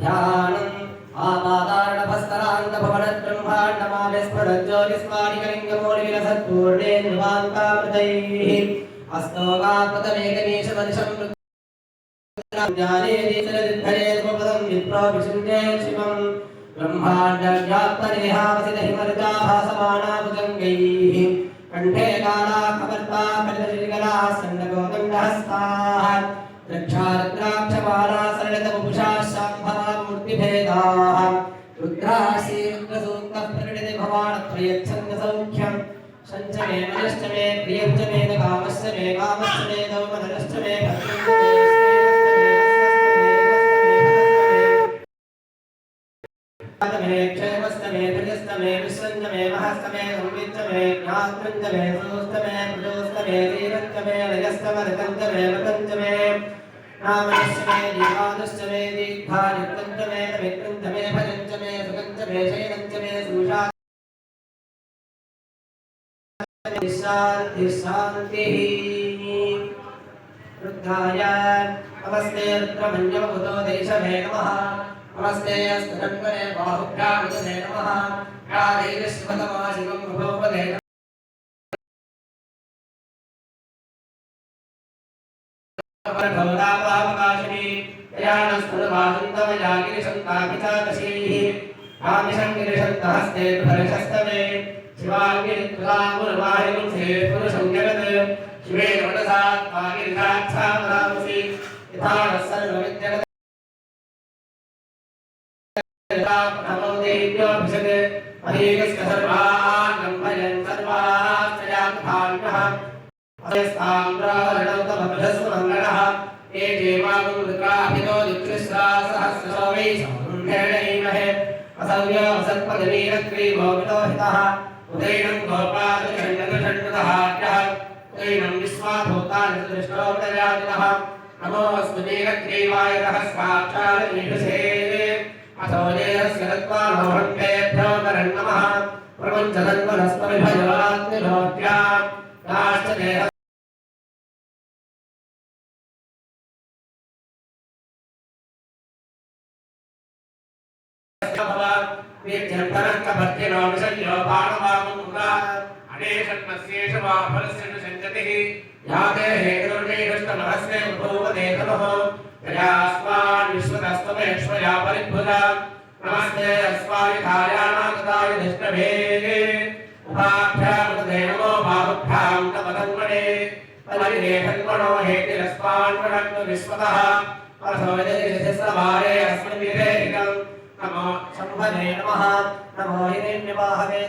ध्यानम् आपादारणभस्तरान्तभवनब्रह्माण्डमाविस्मरज्योतिस्मानिकलिङ्गमूलिविलसत्पूर्णेन्द्रवान्तामृतैः अस्तोगात्मतमेकमीशमनिशं ज्ञानेदीशरदिद्धरेद्वपदं विप्रोऽभिषिञ्चे शिवम् ब्रह्माण्डव्याप्तदेहावसितहिमर्जाभासमानाभुजङ्गैः कण्ठे कालाखवर्ता कलितशिशिकलाः सण्डकोदण्डहस्ताः रक्षारुद्राक्षमाला सरलतवपुषा शाम्भवा मूर्तिभेदाः रुद्रासी रुद्रसूक्तः प्रकटिते भवानत्रयच्छन्द सौख्यं शञ्च मे मनश्च मे प्रियं च मे कामश्च मे कामश्च मे दौमनश्च मे मे क्षेमश्च मे प्रियश्च मे विश्वञ्च मे महश्च मे संविच्च मे ज्ञात्रञ्च मे सोश्च मे प्रजोश्च मे धीरञ्च मे रजश्च मरुतञ्च मे वृतञ्च मे नामश्च मे दीपादश्च मे दीर्घायुक्तञ्च मे मित्रञ्च मे भजञ्च मे सुखञ्च मे शयनञ्च मे सुषा शान्ति शान्तिः रुद्राय नमस्ते रुद्रमन्यवभूतो देशभे नमः नमस्ते अस्तकन्वने बाहुभ्यामुदने नमः यादैविश्वतमा शिवं प्रभोपदे भवदापावकाशिनी यानस्तुलवासन्तमयागिरिशन्ताभिचाकशीः आमिषङ्गिरिशन्तहस्ते भरशस्तमे शिवाङ्गिरित्वलामुर्वाहिं से पुरुषं जगत् शिवे नवनसात्मागिरिसाक्षामरामसि यथा नः सर्वविद्यगत् नमो देव्योऽभिषक् महेकस्य सर्वान् गम्भयन् सर्वाश्चर्यात्मानः अयस्ताम्रावरणौतमभ्यस्वमङ्गलः ये देवागुरुद्राभितो दिक्षुश्रासहस्रशो वै समुन्धेणैमहे असव्यो असत्पदवीरग्रीवो विलोहितः उदैनं गोपालषण्डषण्डुतहाट्यः उदैनं विश्वाभूतानि दृष्टोपदयादिनः नमोऽस्तु वीरग्रीवाय सहस्राक्षालमीषसे अथो देहस्य तत्त्वामोहन्तेभ्यो नमः प्रपञ्चतन्वनस्त्वविभयोरात्मिभोग्या नाश्च देह वीर्यन्तरङ्गभर्तिनो विषयो बाणवामुगा अनेशन्नस्येष वा फलस्य न सञ्जतिः या देहे दुर्गैरष्टमहस्ये भूवदेतमः तयास्मान् विश्वतस्तमेश्वया परिभुजा नमस्ते अस्माभिधायानागताय धिष्टभे उभाभ्यामुदे नमो बाहुभ्यां तपदन्मणे परिरेखन्मणो हेतिरस्मान्मणन्नु विश्वतः अथो यदिशस्रभारे अस्मिन् विधेहिकम् नमो शम्भवे नमः नमो हिरण्यवाहवे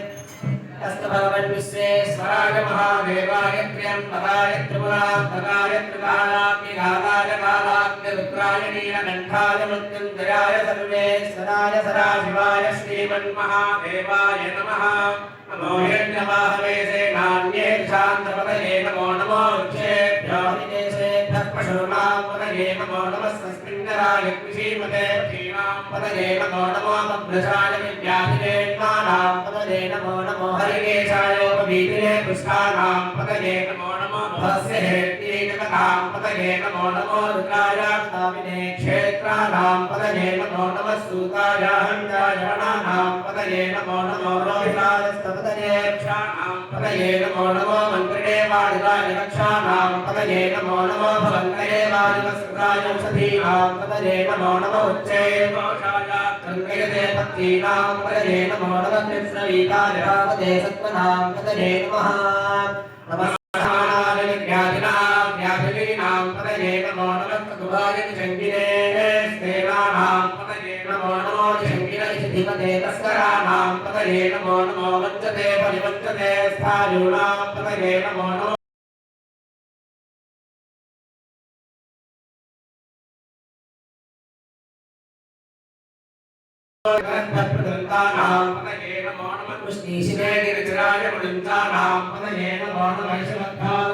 अस्तु भगवन् विश्वेश्वराय महादेवाय त्र्यम्बकाय त्रिपुरान्तकाय त्रिकालाग्निघाताय कालाग्निरुद्राय नीलकण्ठाय मृत्युञ्जयाय सर्वेश्वराय सदाशिवाय श्रीमन्महादेवाय नमः नमो हिरण्यवाहवे सेनान्ये शान्तपतये नमो नमो वृक्षेभ्यो निकेशेभ्यः पशूनां पतये नमो नमस्तस्मिन्नराय कृषीमते पतये नमो नमो मभ्रशाय विद्याधिदेवानां पतये नमो नमो हरिकेशायोपवीतिने पुष्टानां पतये नमो नमो भस्य हेत्यै जगतां पतये नमो नमो रुद्रायास्तामिने क्षेत्राणां पतये नमो नमः सूताय हन्ताय वनानां पतये नमो नमो रोहितायस्तपतये क्षाणां पतये नमो नमो मन्त्रिणे वादिकाय रक्षाणां पतये नमो नमो भवन्तये वादिकस्कृताय औषधीनां पतये नमो नमो उच्चये मोषाय कङ्कयते पत्नीनां पतये नमो नमः कृष्णवीताय रावते सत्त्वनां पतये नमः नमस्काराय व्याधिनां व्याधिनीनां पतये नमो नमः ककुभाय शङ्किने सेनानां पतये नमो नमो शङ्किन इषधिपते तस्कराणां पतये नमो नमो वञ्चते परिवञ्चते स्थायूणां पतये नमो नमो प्रदन्तानां पतये नमो नमः पुष्टिशिरे गिरिचराय मुनिन्दानां पतये नमो नमः